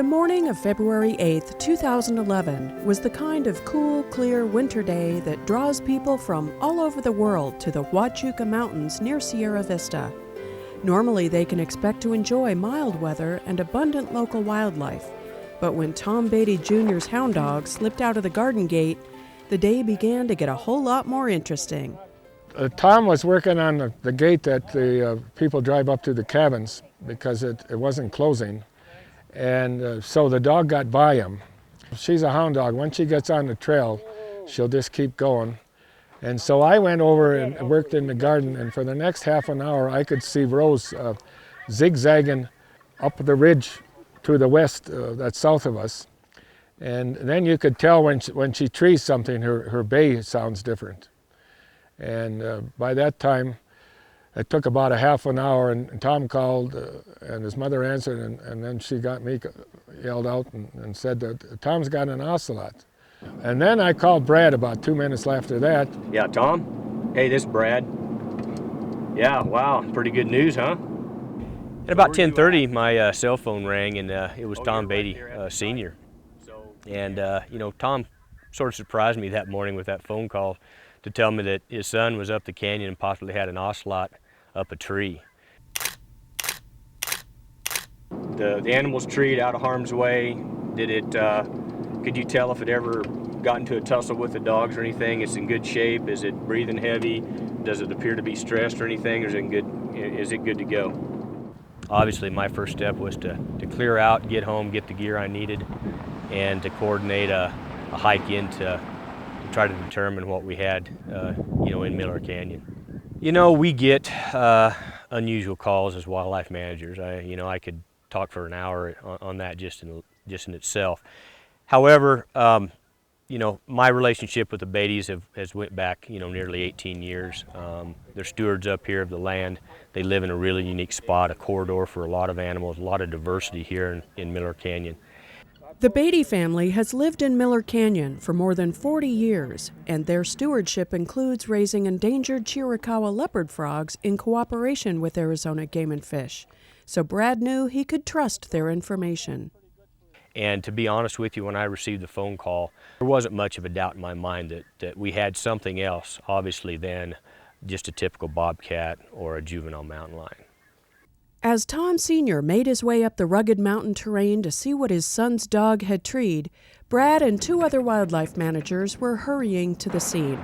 The morning of February 8, 2011 was the kind of cool, clear winter day that draws people from all over the world to the Huachuca Mountains near Sierra Vista. Normally they can expect to enjoy mild weather and abundant local wildlife, but when Tom Beatty Jr.'s hound dog slipped out of the garden gate, the day began to get a whole lot more interesting. Tom was working on the gate that the people drive up to the cabins because it wasn't closing. And so the dog got by him. She's a hound dog. Once she gets on the trail, she'll just keep going. And so I went over and worked in the garden, and for the next half an hour I could see Rose zigzagging up the ridge to the west that's south of us. And then you could tell when she trees something, her bay sounds different. And by that time, it took about a half an hour, and Tom called, and his mother answered, and then she got me, yelled out and said that Tom's got an ocelot. And then I called Brad about 2 minutes after that. Yeah, Tom? Hey, this is Brad. Yeah, wow, pretty good news, huh? At about 10:30, my cell phone rang, and it was Tom Beatty, Sr. And, Tom sort of surprised me that morning with that phone call to tell me that his son was up the canyon and possibly had an ocelot up a tree. The animal's treed out of harm's way. Could you tell if it ever got into a tussle with the dogs or anything? It's in good shape? Is it breathing heavy? Does it appear to be stressed or anything, or is it good to go? Obviously, my first step was to clear out, get home, get the gear I needed, and to coordinate a hike in to try to determine what we had, in Miller Canyon. We get unusual calls as wildlife managers. I could talk for an hour on that just in itself. However, my relationship with the Beattys has went back, nearly 18 years. They're stewards up here of the land. They live in a really unique spot, a corridor for a lot of animals, a lot of diversity here in Miller Canyon. The Beatty family has lived in Miller Canyon for more than 40 years, and their stewardship includes raising endangered Chiricahua leopard frogs in cooperation with Arizona Game and Fish. So Brad knew he could trust their information. And to be honest with you, when I received the phone call, there wasn't much of a doubt in my mind that we had something else, obviously, than just a typical bobcat or a juvenile mountain lion. As Tom Sr. made his way up the rugged mountain terrain to see what his son's dog had treed, Brad and two other wildlife managers were hurrying to the scene.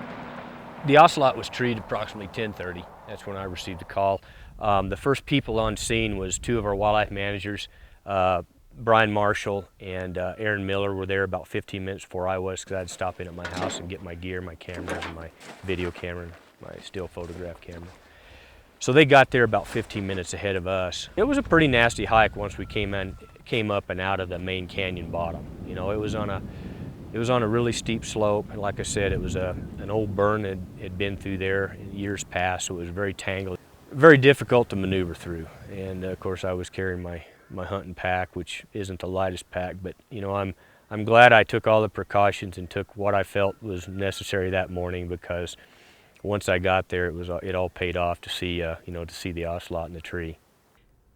The ocelot was treed approximately 10:30. That's when I received the call. The first people on scene was two of our wildlife managers. Brian Marshall and Aaron Miller were there about 15 minutes before I was, because I had to stop in at my house and get my gear, my cameras, and my video camera, and my still photograph camera. So they got there about 15 minutes ahead of us. It was a pretty nasty hike once we came up and out of the main canyon bottom. It was on a really steep slope, and like I said, it was an old burn that had been through there in years past, so it was very tangled, very difficult to maneuver through. And of course, I was carrying my hunting pack, which isn't the lightest pack, but I'm glad I took all the precautions and took what I felt was necessary that morning, because once I got there, it all paid off to see the ocelot in the tree.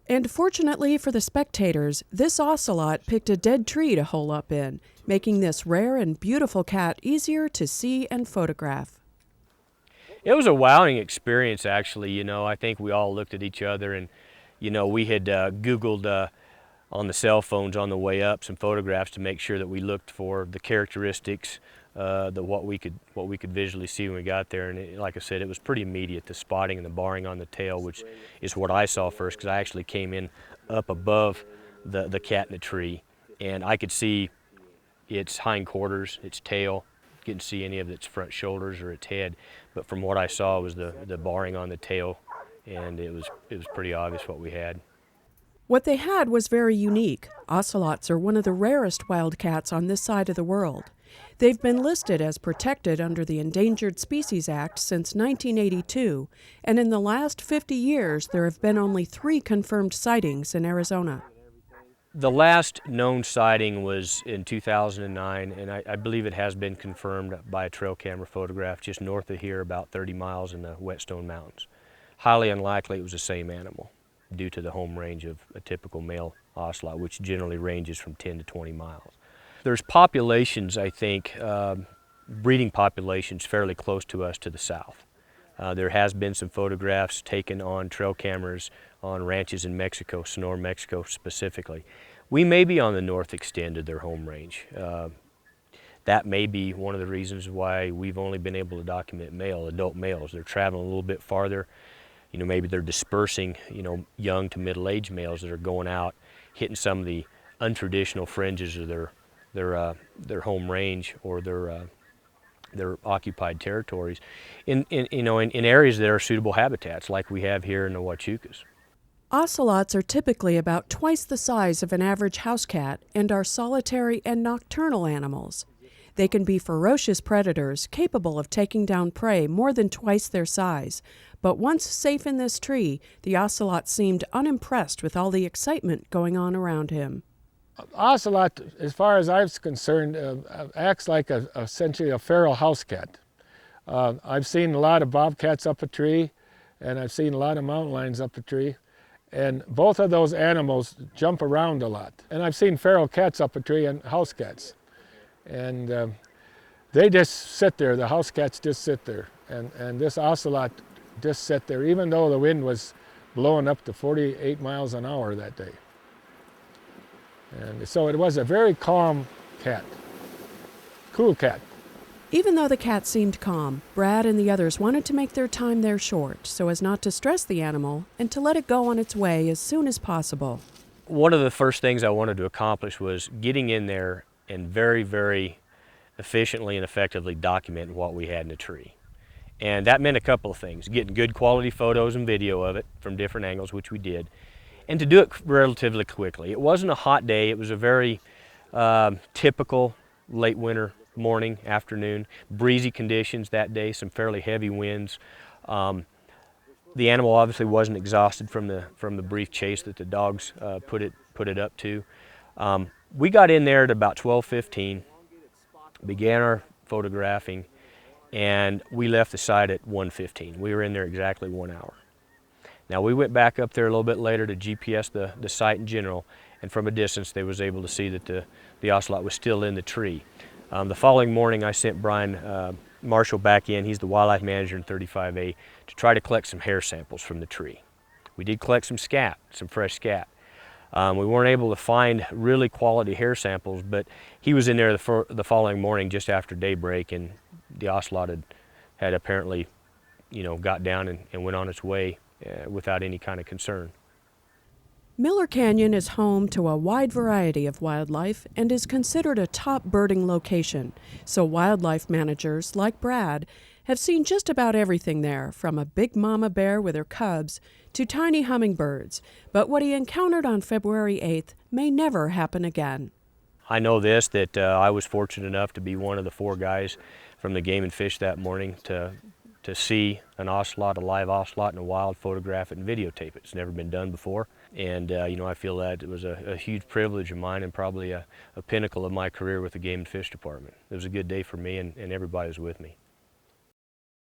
And fortunately for the spectators, this ocelot picked a dead tree to hole up in, making this rare and beautiful cat easier to see and photograph. It was a wowing experience, actually. I think we all looked at each other, and we had Googled on the cell phones on the way up some photographs to make sure that we looked for the characteristics, what we could visually see when we got there. And like I said, it was pretty immediate, the spotting and the barring on the tail, which is what I saw first, because I actually came in up above the cat in the tree, and I could see its hindquarters, its tail. Couldn't see any of its front shoulders or its head, but from what I saw was the barring on the tail, and it was pretty obvious what we had. What they had was very unique. Ocelots are one of the rarest wild cats on this side of the world. They've been listed as protected under the Endangered Species Act since 1982, and in the last 50 years there have been only 3 confirmed sightings in Arizona. The last known sighting was in 2009, and I believe it has been confirmed by a trail camera photograph just north of here, about 30 miles in the Whetstone Mountains. Highly unlikely it was the same animal due to the home range of a typical male ocelot, which generally ranges from 10 to 20 miles. There's populations, I think, breeding populations fairly close to us to the south. There has been some photographs taken on trail cameras on ranches in Mexico, Sonora, Mexico specifically. We may be on the north extent of their home range. That may be one of the reasons why we've only been able to document adult males. They're traveling a little bit farther. You know, maybe they're dispersing, you know, young to middle-aged males that are going out, hitting some of the untraditional fringes of their home range or their occupied territories in areas that are suitable habitats like we have here in the Huachucas. Ocelots are typically about twice the size of an average house cat and are solitary and nocturnal animals. They can be ferocious predators capable of taking down prey more than twice their size, but once safe in this tree, the ocelot seemed unimpressed with all the excitement going on around him. Ocelot, as far as I'm concerned, acts like essentially a feral house cat. I've seen a lot of bobcats up a tree, and I've seen a lot of mountain lions up a tree, and both of those animals jump around a lot. And I've seen feral cats up a tree and house cats. And they just sit there, the house cats just sit there. And this ocelot just sat there, even though the wind was blowing up to 48 miles an hour that day. And so it was a very calm cat, cool cat. Even though the cat seemed calm, Brad and the others wanted to make their time there short so as not to stress the animal and to let it go on its way as soon as possible. One of the first things I wanted to accomplish was getting in there and very, very efficiently and effectively document what we had in the tree. And that meant a couple of things: getting good quality photos and video of it from different angles, which we did, and to do it relatively quickly. It wasn't a hot day. It was a very typical late winter morning, afternoon, breezy conditions that day, some fairly heavy winds. The animal obviously wasn't exhausted from the brief chase that the dogs put it up to. We got in there at about 12:15, began our photographing, and we left the site at 1:15. We were in there exactly 1 hour. Now we went back up there a little bit later to GPS the site in general, and from a distance they was able to see that the ocelot was still in the tree. The following morning I sent Brian Marshall back in, he's the wildlife manager in 35A, to try to collect some hair samples from the tree. We did collect some scat, some fresh scat. We weren't able to find really quality hair samples, but he was in there the following morning just after daybreak, and the ocelot had apparently, you know, got down and went on its way without any kind of concern. Miller Canyon is home to a wide variety of wildlife and is considered a top birding location, so wildlife managers like Brad have seen just about everything there, from a big mama bear with her cubs to tiny hummingbirds, but what he encountered on February 8th may never happen again. I know this, that I was fortunate enough to be one of the 4 guys from the Game and Fish that morning to see an ocelot, a live ocelot in the wild, photograph it and videotape it. It's never been done before, and you know, I feel that it was a huge privilege of mine and probably a pinnacle of my career with the Game and Fish Department. It was a good day for me, and everybody was with me.